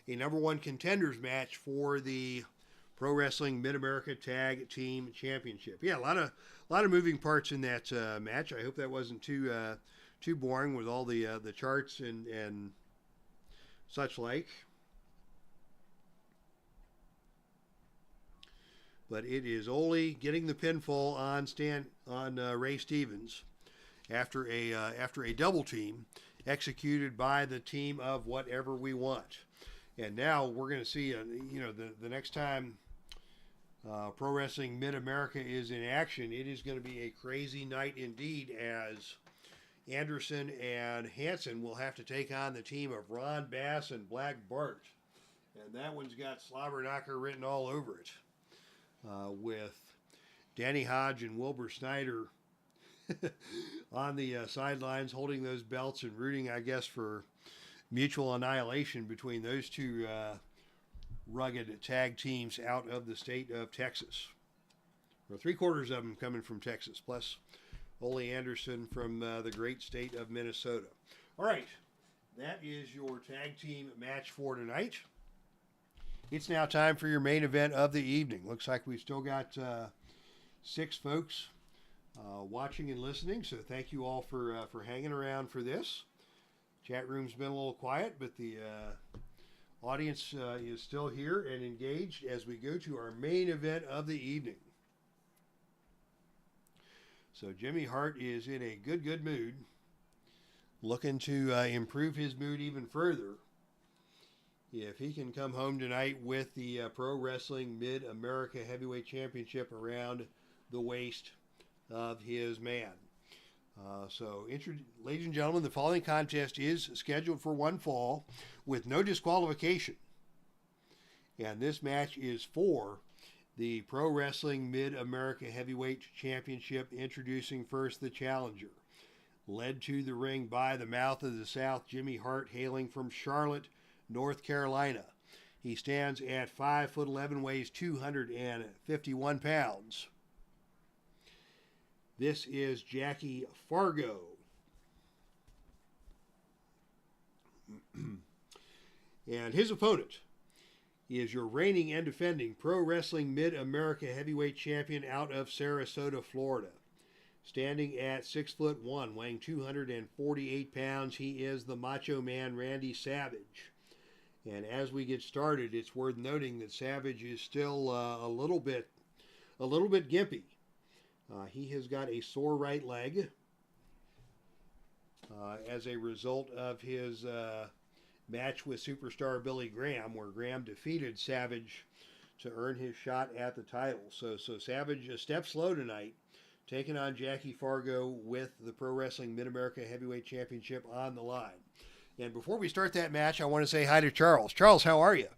a #1 contenders match for the Pro Wrestling Mid-America Tag Team Championship. Yeah, a lot of moving parts in that match. I hope that wasn't too boring with all the charts and such like. But it is Ole getting the pinfall on Ray Stevens after a double team executed by the team of Whatever We Want. And now we're going to see, the next time Pro Wrestling Mid-America is in action. It is going to be a crazy night indeed, as Anderson and Hansen will have to take on the team of Ron Bass and Black Bart. And that one's got Slobberknocker written all over it, with Danny Hodge and Wilbur Snyder on the sidelines holding those belts and rooting, I guess, for mutual annihilation between those two rugged tag teams out of the state of Texas. Well, 3/4 of them coming from Texas, plus Ole Anderson from the great state of Minnesota. All right, that is your tag team match for tonight. It's now time for your main event of the evening. Looks like we've still got 6 folks watching and listening, so thank you all for hanging around for this. Chat room's been a little quiet, but the audience is still here and engaged as we go to our main event of the evening. So Jimmy Hart is in a good mood, looking to improve his mood even further. If he can come home tonight with the Pro Wrestling Mid-America Heavyweight Championship around the waist of his man. Ladies and gentlemen, the following contest is scheduled for one fall with no disqualification. And this match is for the Pro Wrestling Mid-America Heavyweight Championship, introducing first the challenger. Led to the ring by the mouth of the South, Jimmy Hart, hailing from Charlotte, North Carolina. He stands at 5'11", weighs 251 pounds. This is Jackie Fargo. And his opponent is your reigning and defending Pro Wrestling Mid-America Heavyweight Champion out of Sarasota, Florida. Standing at 6'1", weighing 248 pounds, he is the Macho Man, Randy Savage. And as we get started, it's worth noting that Savage is still a little bit gimpy. He has got a sore right leg as a result of his match with superstar Billy Graham, where Graham defeated Savage to earn his shot at the title. So Savage a step slow tonight, taking on Jackie Fargo with the Pro Wrestling Mid-America Heavyweight Championship on the line. And before we start that match, I want to say hi to Charles. Charles, how are you?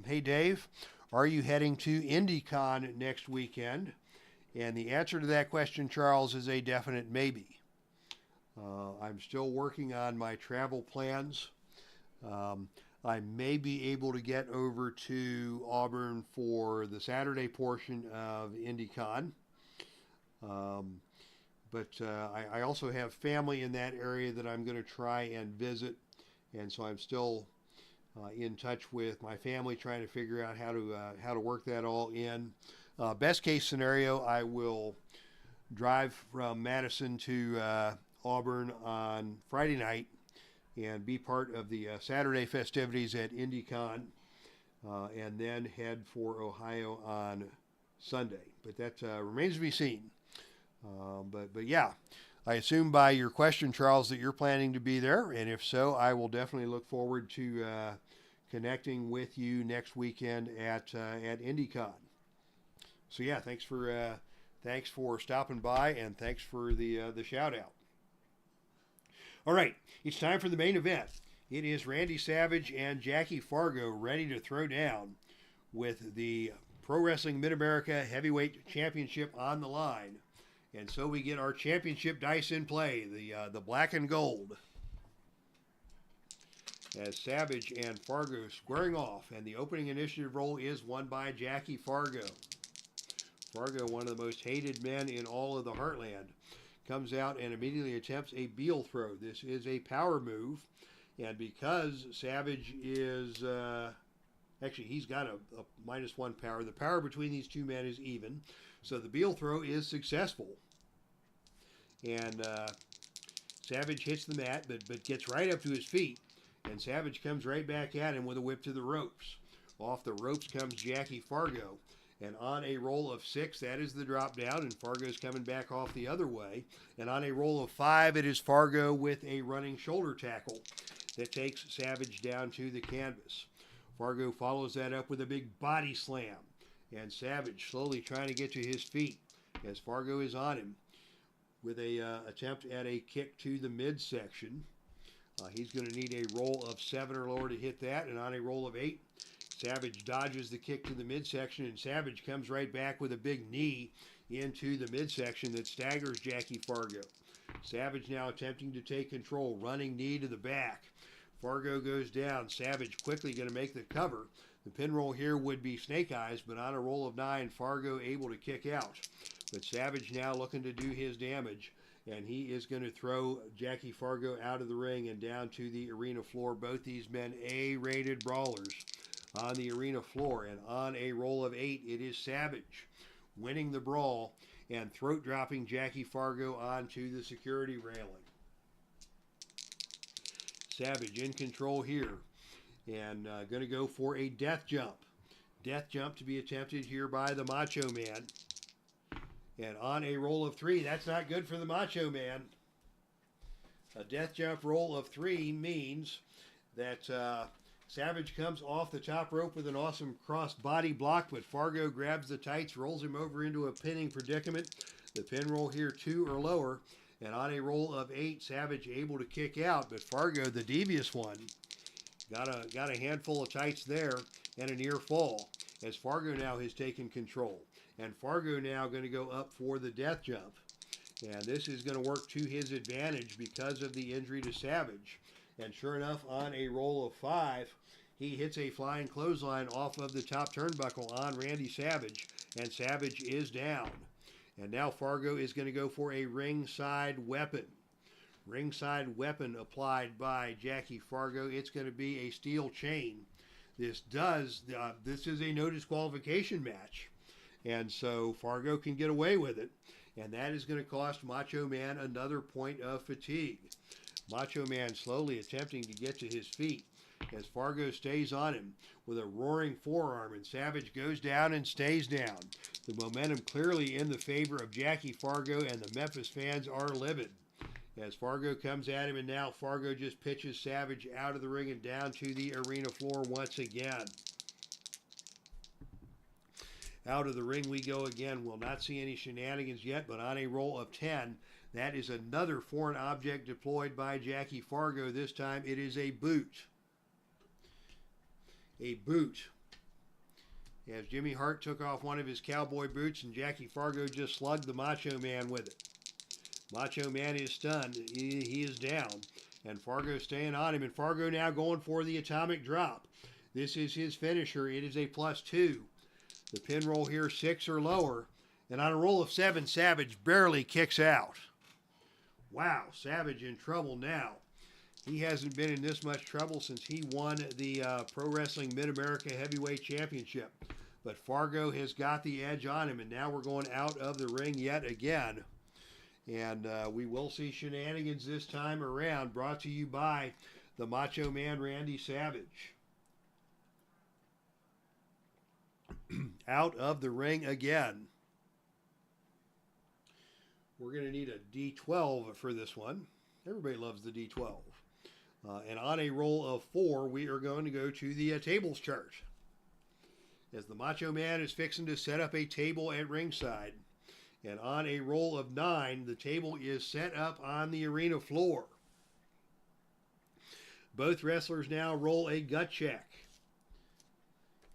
Hey, Dave, are you heading to IndyCon next weekend? And the answer to that question, Charles, is a definite maybe. I'm still working on my travel plans. I may be able to get over to Auburn for the Saturday portion of IndyCon. But I also have family in that area that I'm going to try and visit. And so I'm still in touch with my family, trying to figure out how to work that all in. Best case scenario, I will drive from Madison to Auburn on Friday night and be part of the Saturday festivities at IndyCon, and then head for Ohio on Sunday. But that remains to be seen. But yeah, I assume by your question, Charles, that you're planning to be there, and if so, I will definitely look forward to connecting with you next weekend at IndyCon. So yeah, thanks for stopping by, and thanks for the shout out. All right, it's time for the main event. It is Randy Savage and Jackie Fargo ready to throw down with the Pro Wrestling Mid-America Heavyweight Championship on the line. And so we get our championship dice in play, the black and gold. As Savage and Fargo squaring off, and the opening initiative roll is won by Jackie Fargo. Fargo, one of the most hated men in all of the Heartland, comes out and immediately attempts a Beal throw. This is a power move, and because Savage is, actually he's got a -1 power. The power between these two men is even, so the Beal throw is successful. And Savage hits the mat, but gets right up to his feet, and Savage comes right back at him with a whip to the ropes. Off the ropes comes Jackie Fargo. And on a roll of 6, that is the drop down, and Fargo's coming back off the other way. And on a roll of 5, it is Fargo with a running shoulder tackle that takes Savage down to the canvas. Fargo follows that up with a big body slam. and Savage slowly trying to get to his feet as Fargo is on him with a attempt at a kick to the midsection. He's going to need a roll of 7 or lower to hit that, and on a roll of 8, Savage dodges the kick to the midsection, and Savage comes right back with a big knee into the midsection that staggers Jackie Fargo. Savage now attempting to take control, running knee to the back. Fargo goes down. Savage quickly going to make the cover. The pin roll here would be Snake Eyes, but on a roll of 9, Fargo able to kick out. But Savage now looking to do his damage, and he is going to throw Jackie Fargo out of the ring and down to the arena floor. Both these men A-rated brawlers on the arena floor, and on a roll of 8, it is Savage winning the brawl and throat dropping Jackie Fargo onto the security railing. Savage in control here, and going to go for a death jump. Death jump to be attempted here by the Macho Man. And on a roll of 3, that's not good for the Macho Man. A death jump roll of 3 means that Savage comes off the top rope with an awesome cross body block, but Fargo grabs the tights, rolls him over into a pinning predicament. The pin roll here 2 or lower, and on a roll of 8, Savage able to kick out, but Fargo, the devious one, got a handful of tights there and a near fall as Fargo now has taken control. And Fargo now going to go up for the death jump. And this is going to work to his advantage because of the injury to Savage. And sure enough, on a roll of 5, he hits a flying clothesline off of the top turnbuckle on Randy Savage. And Savage is down. And now Fargo is going to go for a ringside weapon. Ringside weapon applied by Jackie Fargo. It's going to be a steel chain. This is a no disqualification match. And so Fargo can get away with it. And that is going to cost Macho Man another point of fatigue. Macho Man slowly attempting to get to his feet as Fargo stays on him with a roaring forearm, and Savage goes down and stays down. The momentum clearly in the favor of Jackie Fargo, and the Memphis fans are livid as Fargo comes at him, and now Fargo just pitches Savage out of the ring and down to the arena floor once again. Out of the ring we go again. We'll not see any shenanigans yet, but on a roll of 10, that is another foreign object deployed by Jackie Fargo. This time it is a boot. A boot. As Jimmy Hart took off one of his cowboy boots, and Jackie Fargo just slugged the Macho Man with it. Macho Man is stunned. He is down. And Fargo staying on him. And Fargo now going for the atomic drop. This is his finisher. It is a +2. The pin roll here 6 or lower. And on a roll of 7, Savage barely kicks out. Wow, Savage in trouble now. He hasn't been in this much trouble since he won the Pro Wrestling Mid-America Heavyweight Championship. But Fargo has got the edge on him, and now we're going out of the ring yet again. And we will see shenanigans this time around, brought to you by the Macho Man Randy Savage. Out of the ring again. We're going to need a D12 for this one. Everybody loves the D12. And on a roll of 4, we are going to go to the tables chart. As the Macho Man is fixing to set up a table at ringside. And on a roll of 9, the table is set up on the arena floor. Both wrestlers now roll a gut check.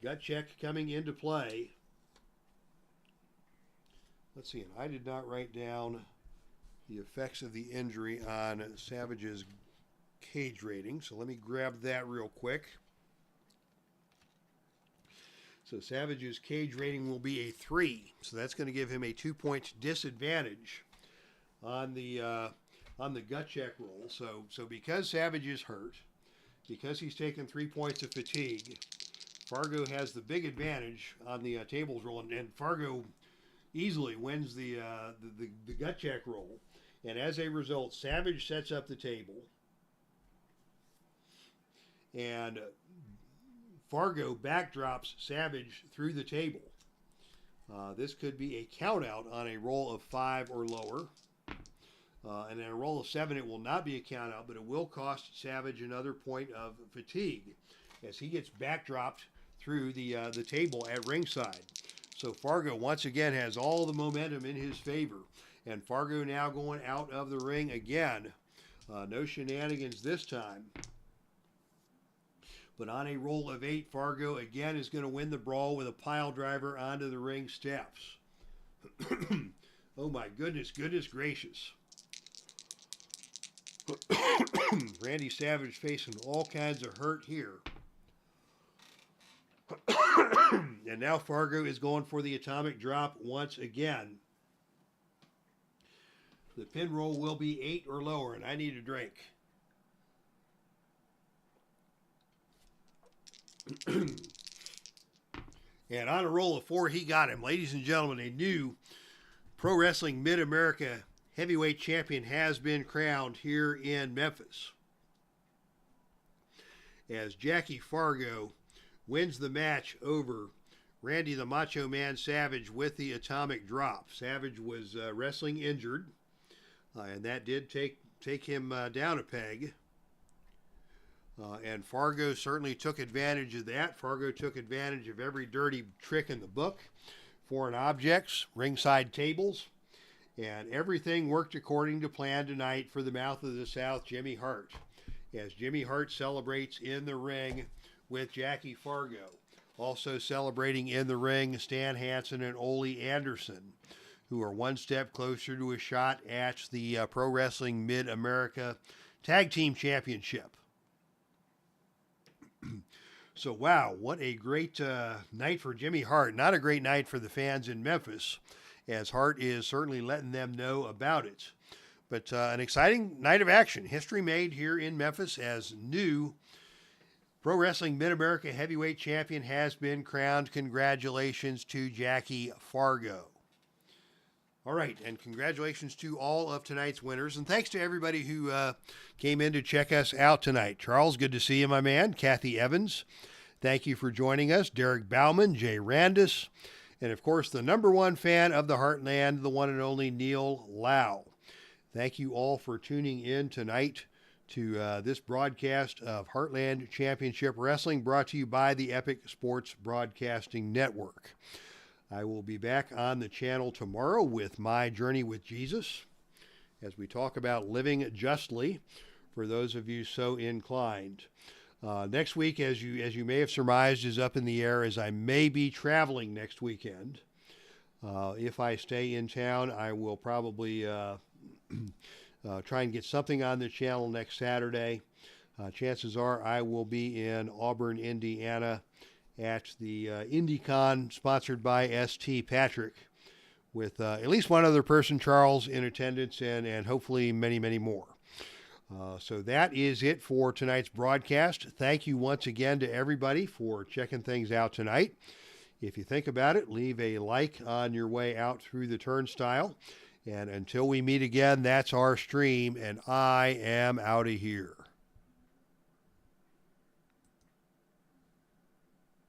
Gut check coming into play. Let's see, I did not write down the effects of the injury on Savage's cage rating, so let me grab that real quick. So Savage's cage rating will be a 3, so that's going to give him a 2-point disadvantage on the gut check roll. So because Savage is hurt, because he's taken 3 points of fatigue, Fargo has the big advantage on the tables roll, and Fargo easily wins the gut check roll. And as a result, Savage sets up the table, and Fargo backdrops Savage through the table. This could be a count out on a roll of 5 or lower. And in a roll of 7, it will not be a count out, but it will cost Savage another point of fatigue as he gets backdropped through the table at ringside. So Fargo once again has all the momentum in his favor. And Fargo now going out of the ring again. No shenanigans this time. But on a roll of 8, Fargo again is going to win the brawl with a pile driver onto the ring steps. Oh my goodness, goodness gracious. Randy Savage facing all kinds of hurt here. And now Fargo is going for the atomic drop once again. The pin roll will be 8 or lower, and I need a drink. And on a roll of 4, he got him. Ladies and gentlemen, a new Pro Wrestling Mid-America Heavyweight Champion has been crowned here in Memphis, as Jackie Fargo wins the match over Randy the Macho Man Savage with the atomic drop. Savage was wrestling injured, and that did take him down a peg. And Fargo certainly took advantage of that. Fargo took advantage of every dirty trick in the book. Foreign objects, ringside tables, and everything worked according to plan tonight for the Mouth of the South, Jimmy Hart, as Jimmy Hart celebrates in the ring with Jackie Fargo. Also celebrating in the ring, Stan Hansen and Ole Anderson, who are one step closer to a shot at the Pro Wrestling Mid-America Tag Team Championship. So, wow, what a great night for Jimmy Hart. Not a great night for the fans in Memphis, as Hart is certainly letting them know about it. But an exciting night of action. History made here in Memphis, as new Pro Wrestling Mid-America Heavyweight Champion has been crowned. Congratulations to Jackie Fargo. All right, and congratulations to all of tonight's winners. And thanks to everybody who came in to check us out tonight. Charles, good to see you, my man. Kathy Evans, thank you for joining us. Derek Bauman, Jay Randis, and of course the #1 fan of the Heartland, the one and only Neil Lau. Thank you all for tuning in tonight to this broadcast of Heartland Championship Wrestling, brought to you by the Epic Sports Broadcasting Network. I will be back on the channel tomorrow with My Journey with Jesus, as we talk about living justly, for those of you so inclined. Next week, as you may have surmised, is up in the air, as I may be traveling next weekend. If I stay in town, I will probably try and get something on the channel next Saturday. Chances are I will be in Auburn, Indiana, at the IndyCon, sponsored by St. Patrick, with at least one other person, Charles, in attendance, and hopefully many, many more. So that is it for tonight's broadcast. Thank you once again to everybody for checking things out tonight. If you think about it, leave a like on your way out through the turnstile. And until we meet again, that's our stream, and I am out of here.